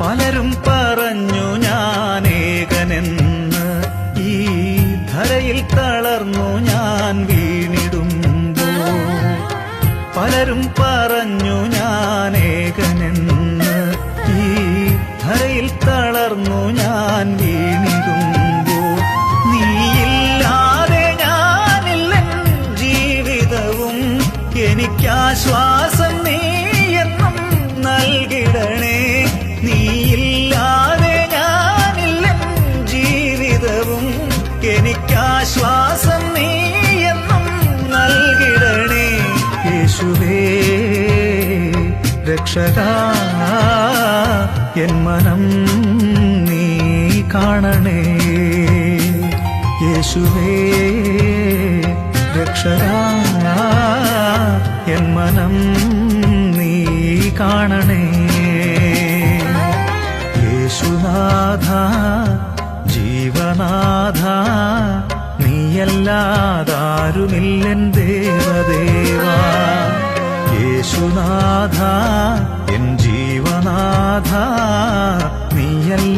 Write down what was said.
പലരും പറഞ്ഞു ഞാൻ ഏകനെന്ന്, ഈ ധരയിൽ തളർന്നു ഞാൻ വീണിടുമ്പോൾ. പലരും പറഞ്ഞു ഞാൻ ഏകനെന്ന്, ഈ ധരയിൽ തളർന്നു ഞാൻ വീണിടുമ്പോൾ. നീയില്ലാതെ ഞാനില്ലെൻ ജീവിതവും, എനിക്കാശ്വാസം നീയെന്നും നൽകിടണേ. നീയില്ലാതെ ഞാനില്ലെൻ ജീവിതവും, എനിക്കാശ്വാസം നീയെന്നും നൽകിടണേ. യേശുവേ രക്ഷകാ, എൻ മനം നീ കാണണേ. യേശുവേ രക്ഷകാ, എൻ മനം നീ കാണണേ. യേശുനാഥ ജീവനാഥ, നീയല്ലാതാരുമില്ലെൻ ദേവദേവാ. യേശുനാഥ എൻ ജീവനാഥ, നീയല്ലാതാരുമില്ല